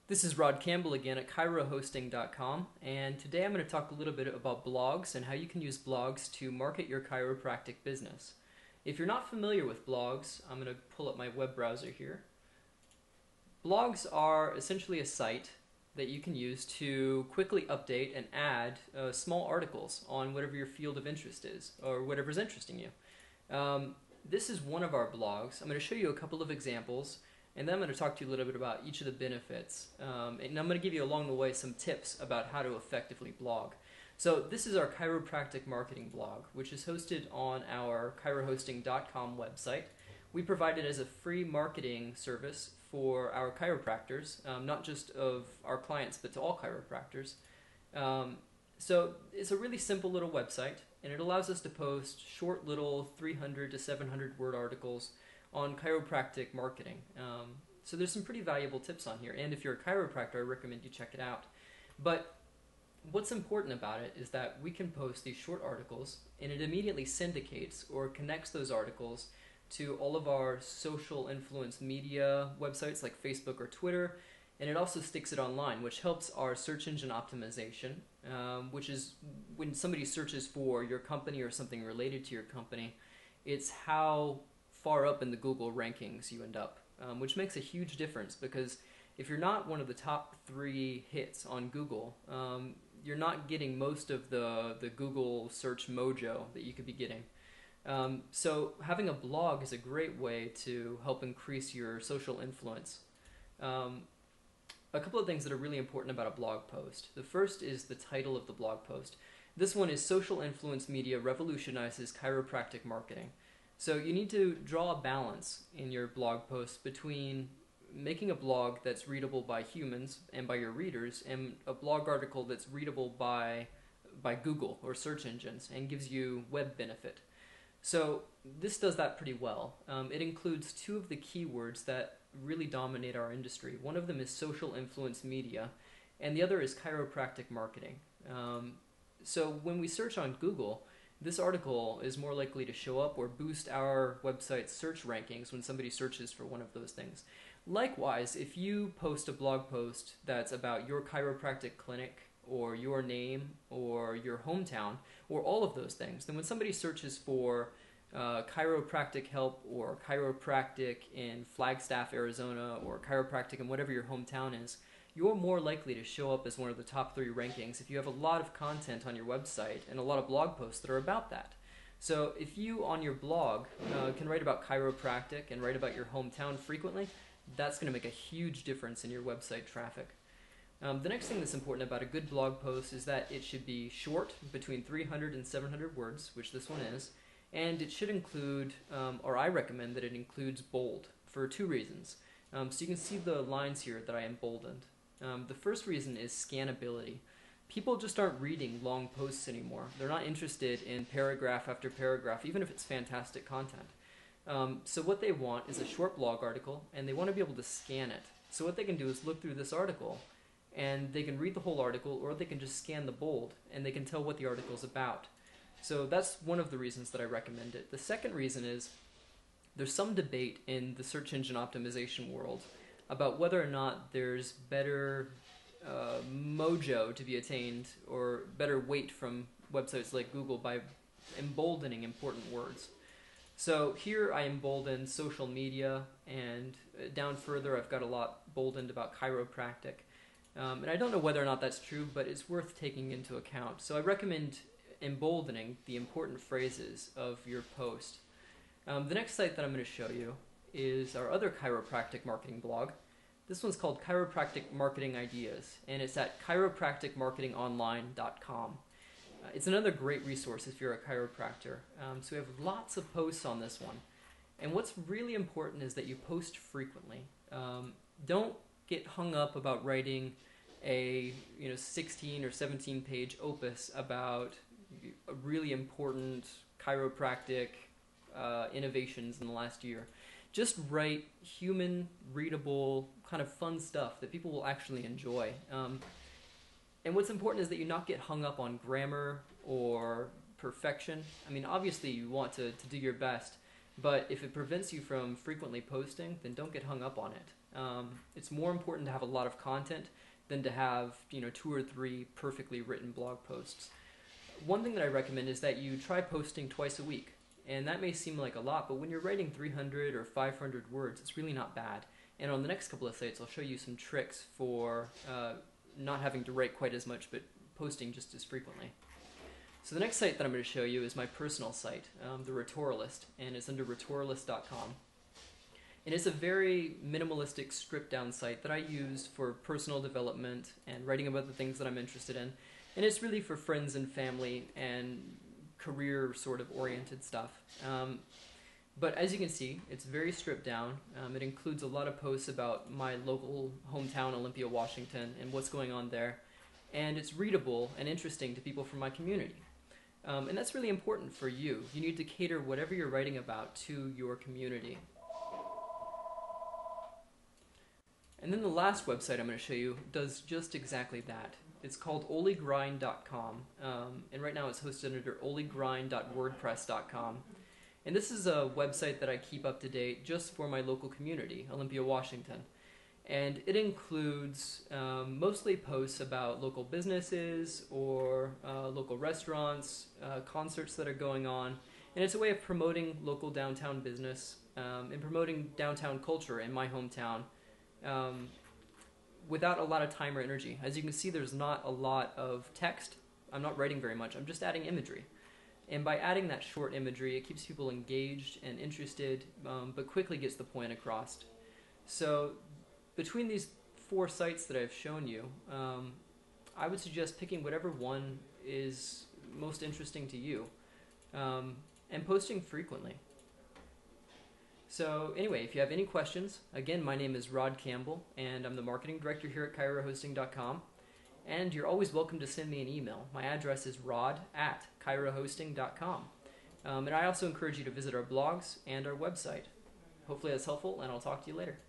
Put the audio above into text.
This is Rod Campbell again at ChiroHosting.com, and today I'm going to talk a little bit about blogs and how you can use blogs to market your chiropractic business. If you're not familiar with blogs, I'm going to pull up my web browser here. Blogs are essentially a site that you can use to quickly update and add small articles on whatever your field of interest is or whatever's interesting you. This is one of our blogs. I'm going to show you a couple of examples, and then I'm going to talk to you a little bit about each of the benefits. And I'm going to give you along the way some tips about how to effectively blog. So this is our chiropractic marketing blog, which is hosted on our ChiroHosting.com website. We provide it as a free marketing service for our chiropractors, not just of our clients, but to all chiropractors. So it's a really simple little website, and it allows us to post short little 300 to 700 word articles on chiropractic marketing. So there's some pretty valuable tips on here, and if you're a chiropractor, I recommend you check it out. But what's important about it is that we can post these short articles, and it immediately syndicates or connects those articles to all of our social influence media websites like Facebook or Twitter, and it also sticks it online, which helps our search engine optimization, which is when somebody searches for your company or something related to your company, it's how far up in the Google rankings you end up, which makes a huge difference, because if you're not one of the top 3 hits on Google, you're not getting most of the Google search mojo that you could be getting. So having a blog is a great way to help increase your social influence. A couple of things that are really important about a blog post. The first is the title of the blog post. This one is Social Influence Media Revolutionizes Chiropractic Marketing. So you need to draw a balance in your blog post between making a blog that's readable by humans and by your readers, and a blog article that's readable by Google or search engines and gives you web benefit. So this does that pretty well. It includes 2 of the keywords that really dominate our industry. One of them is social influence media, and the other is chiropractic marketing. So when we search on Google, this article is more likely to show up or boost our website's search rankings when somebody searches for one of those things. Likewise, if you post a blog post that's about your chiropractic clinic or your name or your hometown or all of those things, then when somebody searches for chiropractic help or chiropractic in Flagstaff, Arizona, or chiropractic in whatever your hometown is, you're more likely to show up as one of the top 3 rankings if you have a lot of content on your website and a lot of blog posts that are about that. So if you on your blog can write about chiropractic and write about your hometown frequently, that's going to make a huge difference in your website traffic. The next thing that's important about a good blog post is that it should be short, between 300 and 700 words, which this one is, and it should include, or I recommend that it includes bold, for 2 reasons. So you can see the lines here that I emboldened. The first reason is scannability. People just aren't reading long posts anymore. They're not interested in paragraph after paragraph, even if it's fantastic content. So what they want is a short blog article, and they want to be able to scan it. So what they can do is look through this article, and they can read the whole article, or they can just scan the bold, and they can tell what the article's about. So that's one of the reasons that I recommend it. The second reason is there's some debate in the search engine optimization world about whether or not there's better mojo to be attained or better weight from websites like Google by emboldening important words. So here I emboldened social media, and down further I've got a lot boldened about chiropractic. And I don't know whether or not that's true, but it's worth taking into account. So I recommend emboldening the important phrases of your post. The next site that I'm going to show you is our other chiropractic marketing blog. This one's called Chiropractic Marketing Ideas, and it's at chiropracticmarketingonline.com. It's another great resource if you're a chiropractor. So we have lots of posts on this one. And what's really important is that you post frequently. Don't get hung up about writing a 16 or 17 page opus about a really important chiropractic innovations in the last year. Just write human, readable, kind of fun stuff that people will actually enjoy. And what's important is that you not get hung up on grammar or perfection. I mean, obviously you want to do your best, But if it prevents you from frequently posting, then don't get hung up on it. It's more important to have a lot of content than to have 2 or 3 perfectly written blog posts. One thing that I recommend is that you try posting twice a week. And that may seem like a lot, but when you're writing 300 or 500 words, it's really not bad. And on the next couple of sites, I'll show you some tricks for not having to write quite as much, but posting just as frequently. So the next site that I'm going to show you is my personal site, the Rhetoralist, and it's under rhetoralist.com. And it's a very minimalistic, stripped-down site that I use for personal development and writing about the things that I'm interested in. And it's really for friends and family and career sort of oriented stuff. But as you can see, it's very stripped down. It includes a lot of posts about my local hometown, Olympia, Washington, and what's going on there. And it's readable and interesting to people from my community. And that's really important for you. You need to cater whatever you're writing about to your community. And then the last website I'm going to show you does just exactly that. It's called oligrind.com, and right now it's hosted under oligrind.wordpress.com. And this is a website that I keep up to date just for my local community, Olympia, Washington. And it includes mostly posts about local businesses or local restaurants, concerts that are going on. And it's a way of promoting local downtown business and promoting downtown culture in my hometown without a lot of time or energy. As you can see, there's not a lot of text. I'm not writing very much. I'm just adding imagery. And by adding that short imagery, it keeps people engaged and interested, but quickly gets the point across. So between these 4 sites that I've shown you, I would suggest picking whatever one is most interesting to you and posting frequently. So anyway, if you have any questions, again, my name is Rod Campbell, and I'm the marketing director here at ChiroHosting.com. And you're always welcome to send me an email. My address is rod@ChiroHosting.com. And I also encourage you to visit our blogs and our website. Hopefully that's helpful, and I'll talk to you later.